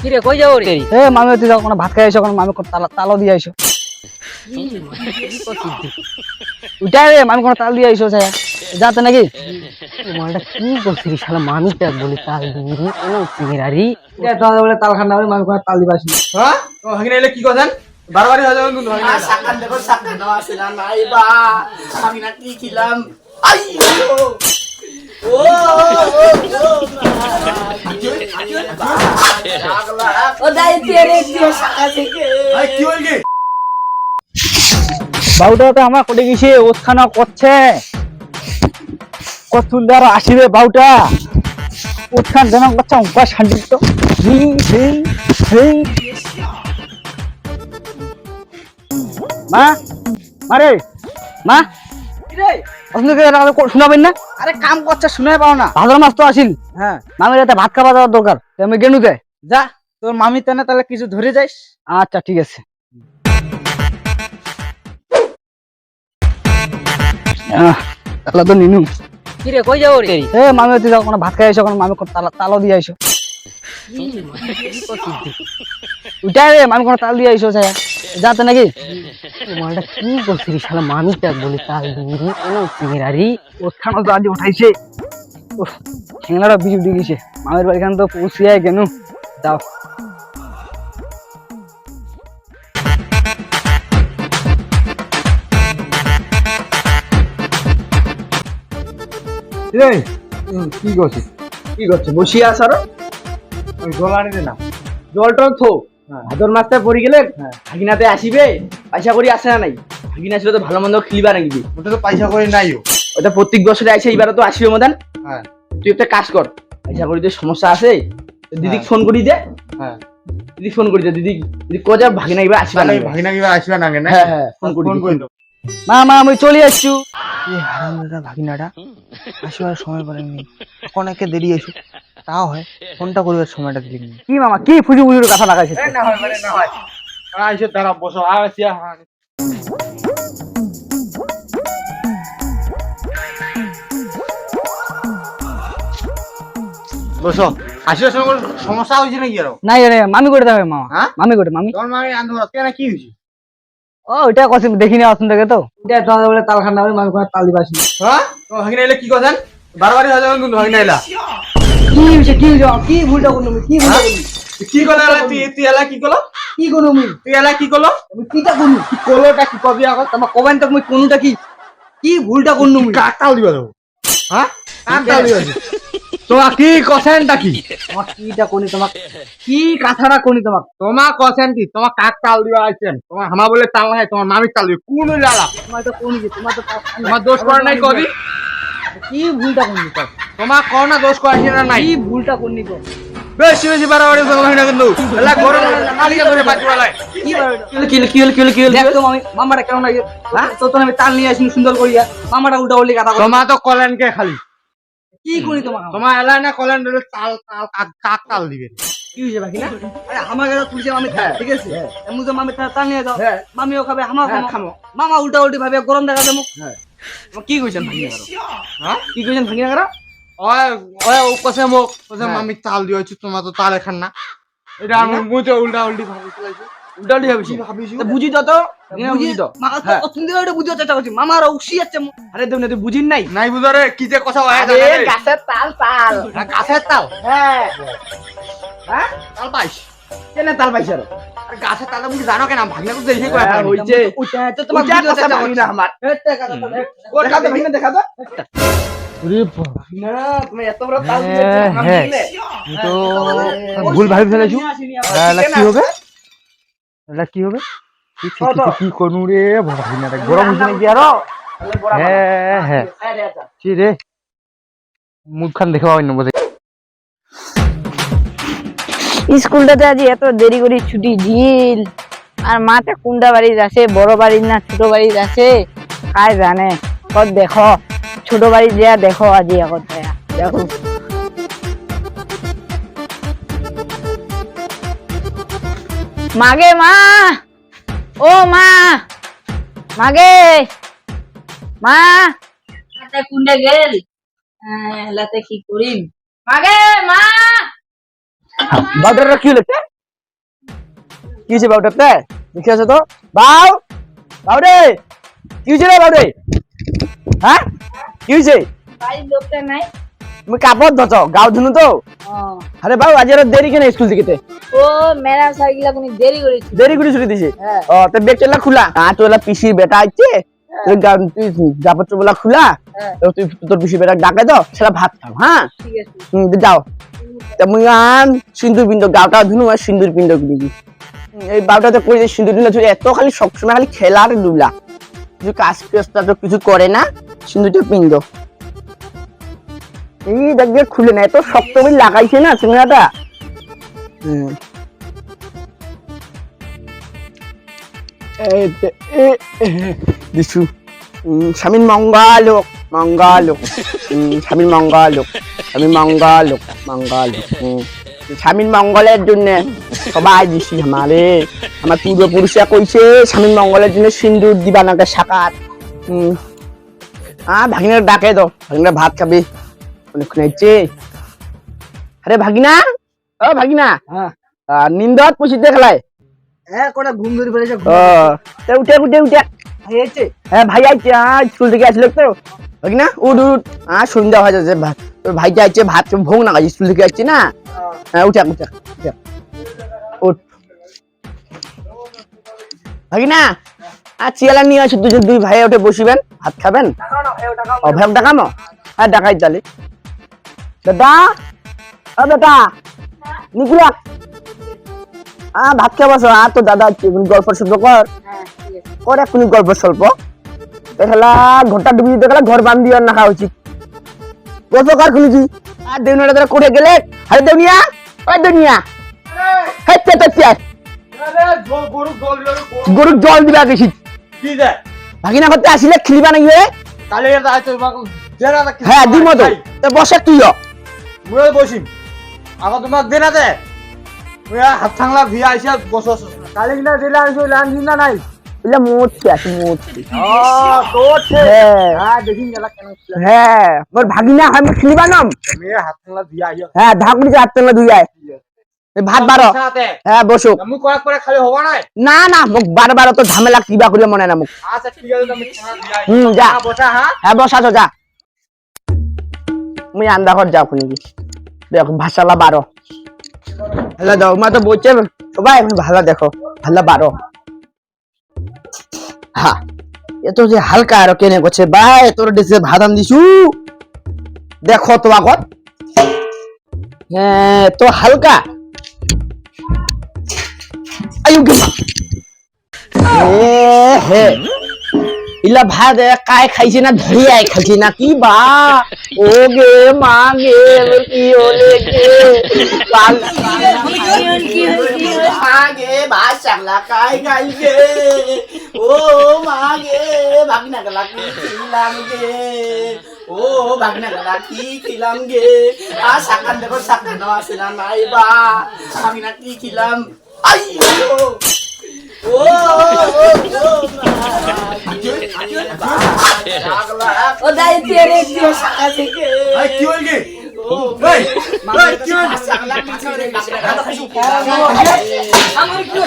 কি রে কই যাও রে? এ মামি তুই যখন ভাত খাই আইছো, মামি তালো দিয়ে আইছো। উঠাই রে, মামি কোনো তাল দিয়ে আইছো যাতে নাকি। মালটা কি করছিস শালা? মামি তাক বলি তাল দিবি রে কেন চিংড়ারি? বলে তাল খান না, মামি কোনো তাল দিবা আসি। হ্যাঁ তো ভাগিনা এলে কি কথা বারবারই হয়ে যাবে কিন্তু ভাগিনা সাকান দেখো সাকান আছে না নাই বা আমি না কি খিলাম আইয়ো ও ও দাই তেরে কি সাকা থেকে ভাই কি হইল কি বাবুটা তো আমার কোটে গেছে, ওখানে করছে কত সুন্দর আসিবে বাবুটা। ওখান যেন বাচ্চা অঙ্কা শান্তি তো মা মারে মা শোনাবেন না? আরে কাম করছে শুনে পাও না? ভাদ্র মাস তো আসিল, হ্যাঁ মামির রাতে ভাত খাওয়া দেওয়ার দরকার, আমি গেনু দেয়। যা তোর মামি তেনে তাহলে কিছু ধরে যাইস। আচ্ছা ঠিক আছে। তাহলে তো নিনু। কি রে কই যাও রে? এ মামি তুই যখন ভাত খাই আইছো, মামি তালো দিয়ে আইছো। উঠাই রে, মামি কোনো তাল দিয়ে আইছো যাতে নাকি। মালটা কি করছিস শালা? মামি তাক বলি তাল দিবি রে কেন চিংড়ারি? ওখানে তো আজ উঠাইছে, ঠেংলাটা বিজ উঠে গেছে। মামির বাড়িখান তো পৌঁছিয়াই কেন যাও। কি করছিস কি করছে বসিয়ে আসার জল আনি দে না জল টল থো ভাদর মাসটা পড়ি গেলে ভাগিনাতে আসিবে পয়সা করি আসে না নাই। ভাগিনা ছিল তো ভালো মন্দ খেলিবা নাকি? ওটা তো পয়সা করে নাইও। ওটা প্রত্যেক বছরে আসে, এইবার তো আসিবে মদান। হ্যাঁ তুই একটা কাজ কর, পয়সা করি তো সমস্যা আছে, দিদিকে ফোন করি দে। হ্যাঁ দিদি ফোন করি দে, দিদি দিদি কো যা ভাগিনা এবার আসবে না। ভাগিনা কিবা আসবে না না হ্যাঁ হ্যাঁ ফোন করি ফোন করে দাও। মা মা আমি চলে আসছু। এই হারামজাদা ভাগিনাটা আসবার সময় পারেনি, অনেকে দেরি এসে তাও হয় ফোনটা করবার সময়টা দিলি। কি মামা কি ফুজু ফুজুর কথা লাগাইছে? না হয় মানে না হয় আইসো তারা বসো আসিয়া বসো আসিবার সময় কোনো সমস্যা হয়েছে নাকি আরো? নাই রে, মামি করে দেবে মামা। হ্যাঁ? মামি করে মামি। তোমার মামি আন্দোলন কেন কি হয়েছে? ও ওইটা কথা দেখিনি আসুন থেকে তো। এটা তো বলে তাল খান না, মামি কোনো তাল দিবা আসি। হ্যাঁ তো ভাগিনা এলে কি কথা বারবারই হয়ে যাবে কিন্তু ভাগিনা এলা কি হইছে কি হইছে? কি ভুলটা করলুম? কি ভুলটা করলুম? কি করলে এলা তুই এলা কি করলো? কি করলুম? তুই এলা কি করলো? আমি কিটা করলুম? কলোটা কি কবি আগত তোমার কবেন তো মুই কোনটা কি কি ভুলটা করলুম? কাক তাল দিবা দেবো হ্যাঁ কাক তাল দিবা তোমার কি কোশ্চেনটা কি? তোমার কিটা কোনি তোমাক কি কথাটা কোনি তোমাক? তোমার কোশ্চেন কি? তোমার কাক তাল দিবা আইছেন তোমার হামা বলে তাল নাই, তোমার মামি তাল দিবে কোন লালা? তোমার তো কোনি যে তোমার তো তোমার দোষ করে নাই কবি? কি ভুলটা করনি তো? তোমার করোনা দোষ করেছে না নাই? কি ভুলটা করনি তো? বেশি বেশি বাড়াবাড়ি করবে না কিন্তু এলা গরম মালিকা ধরে বাজ পড়ালাই কি দেখ তো মামি মামাটা কেমন লাগে? হ্যাঁ তো আমি তাল নিয়ে আসিনি সুন্দর করিয়া, মামাটা উল্টা উল্টি কথা বলে। তোমার তো কলেন কে খালি কি করি তোমাক? তোমার এলা না কলেন ধরে তাল তাল কাক তাল দিবে কি হইছে বাকি না? আরে আমাকে তো তুলছে মামি, ঠিক আছে এমন তো মামি তাল নিয়ে দাও, মামিও খাবে আমাও খাবো। মামা উল্টা উল্টি ভাবে গরম দেখা দেবো। কি কইছেন ভাগিনা করো? হ্যাঁ কি কইছেন ভাগিনা করো? ওই ওই ও কসে মোক কসে মামি তাল দিয়েছি তোমার তো তাল এখান না এটা আমি মুতে উল্টা উল্টি ভাবি চলাইছি উল্টা উল্টি ভাবিছি। ভাবিছি তা বুঝি তো বুঝি তো মামা তো অসুন্দর এটা বুঝিও চেষ্টা করছি, মামার উসি যাচ্ছে। আরে দেব না তুই বুঝিন নাই? নাই বুঝারে কি যে কথা হয় আরে গাছের তাল তাল গাছের তাল হ্যাঁ হ্যাঁ তাল পাইছ কেন তাল পাইছ? আরে গাছের তাল তুমি জানো কেন ভাগনা তো দেখি কয় হইছে ওইটা তো তোমার ওইটা বুঝিও কথা চেষ্টা ভাগি করছি। না আমার দেখা তো ভাগিনা দেখা তো না তুমি এত বড় তাল দিয়েছো আমি দিলে তো ভুল ভাবি ফেলেছু। এলা কি হবে? এলা কি হবে? কি করবো রে ভাগিনাটা গরম হয়েছে নাকি আরো? হ্যাঁ হ্যাঁ কি রে মুখখান দেখে পাবেন না বোধ। স্কুলটাতে আজ এত দেরি করে ছুটি দিল, আর মাতে কোনটা বাড়ির আছে, বড় বাড়ির না ছোট বাড়ির আছে কাই জানে। কত দেখো ছোট বাড়ি যা দেখো আজি আগত দেখো। মাগে মা, ও মা, মাগে মা, হাতে কুন্ডে গেল লাতে কি করিম? মাগে মা, বাজারটা কি হলো? কি হয়েছে বাউটাতে দেখে আছো তো বাউ বাউরে কি হয়েছে রে বাউরে হ্যাঁ কি হয়েছে বাড়ির লোকটা নাই তুমি কাপড় ধোছ গাও ধুনু তো আরে বাবু আজ আর দেরি কেন স্কুল থেকে ও ম্যাডাম সাইকেল কোনি দেরি করেছি দেরি করে ছুটি দিছে হ্যাঁ। ও তো বেগ চলা খোলা তো ওলা পিসির বেটা আছে তুই জাপত্র বলা খোলা হ্যাঁ। তুই তোর পিসির বেটা ডাকে দাও সেটা ভাত খাও হ্যাঁ ঠিক আছে যাও তুমি সিন্দুর পিণ্ড গাওটা ধুনু আর সিন্দুর পিণ্ড দিবি এই বাউটাতে কই যে সিন্দুর পিণ্ড এত খালি সবসময় খালি খেলার দুলা কিছু কাজ পেস্তা তো কিছু করে না সিন্দুরটা পিণ্ড এই দেখবে খুলে না এত শক্ত করে লাগাইছে না সিঙ্গাটা দিছু স্বামীর মঙ্গলক মঙ্গলক স্বামীর মঙ্গলক স্বামীর মঙ্গলক মঙ্গলক স্বামীর মঙ্গলের জন্য সবাই দিছি আমারে আমার পূর্বপুরুষরা কইছে স্বামীর মঙ্গলের জন্য সিন্দুর দিবা নাকি সাকাত ভাগিনার ডাকে দাও ভাগিনা ভাত খাবে অনেকক্ষণ আইছে আরে ভাগিনা ও ভাগিনা হ্যাঁ নিন্দত পৌঁছিতে খেলায় হ্যাঁ কোটা ঘুম ধরে পড়েছে উঠে উঠে উঠে হয়েছে হ্যাঁ ভাই আইছে স্কুল থেকে আসলে তো ভাগিনা উঠ উঠ সন্ধ্যা হয়ে যাচ্ছে তোর ভাইটা আইছে ভাত ভোগ না স্কুল থেকে আসছে না হ্যাঁ উঠে উঠে উঠ ভাগিনা চিয়ালা নিয়ে আসো দুই ভাই উঠে বসিবেন ভাত খাবেন অভাব ডাকামো হ্যাঁ ডাকাই তাহলে দাদা ও বেটা নিকুলা ভাত খাবো তো দাদা গল্প স্বল্প কর কর এক্ষুনি গল্প স্বল্প দেখলা ঘরটা ডুবি দিতে গেলে ঘর বান্ধি আর না খাওয়া উচিত গল্প কার খুলেছি আর দেউনিয়া তারা করে গেলে আরে দেউনিয়া ওই দেউনিয়া গরুর জল দিবা গেছি কি দেয় ভাগিনা করতে আসিলে খিলিবা নাকি কালে এটা আইতো হ্যাঁ দিম তো বসে তুই মুই বসিম আগো তোমাক দেনা দে মুই হাত থাংলা ভিয়া আইসা বসস কালে কিনা দিলা আইছো লান দিনা নাই বুঝলা মোটছে আছে মোটছে তোর হ্যাঁ দেখিন গেলা কেন হ্যাঁ মোর ভাগিনা হয় মোর খিলিবা নাম মে হাত থাংলা ভিয়া আইয়া হ্যাঁ ঢাকুনি হাত তেলে দুই আয় ভাত বারো হ্যাঁ বসো মুই কয়েক করে খালি হবা নাই না না মোক বারবার তো ঝামেলা কিবা করিয়া মনে না মোক আচ্ছা ঠিক আছে তুমি খানা ভিয়া যা বসা হ্যাঁ হ্যাঁ বসা যা মুই আন্দা ঘর যাও খুনি দেখো ভাষালা বারো ভালো দাও মা তো বলছে সবাই এখন ভালো দেখো ভালো বারো হ্যাঁ এত যে হালকা আর কেনে করছে ভাই তোর দেশে ভাদাম দিছু দেখো তো আগত হ্যাঁ তো হালকা আয়ু গে হে ইলা ভাত কাই খাইছে না ধরিয়াই খাইছে না কি বা ও গে মা গে কি হলে গে মা গে ভাত চাংলা কাই খাই গে ও মা গে ভাগনা গলা কি খিলাম গে ও ভাগনা গলা কি খিলাম গে সাকান দেখো সাকান আছে না নাই বা আমি না কি খিলাম আইয়ো ও দাই তেরে কি কি হল গে কি হল আমার কি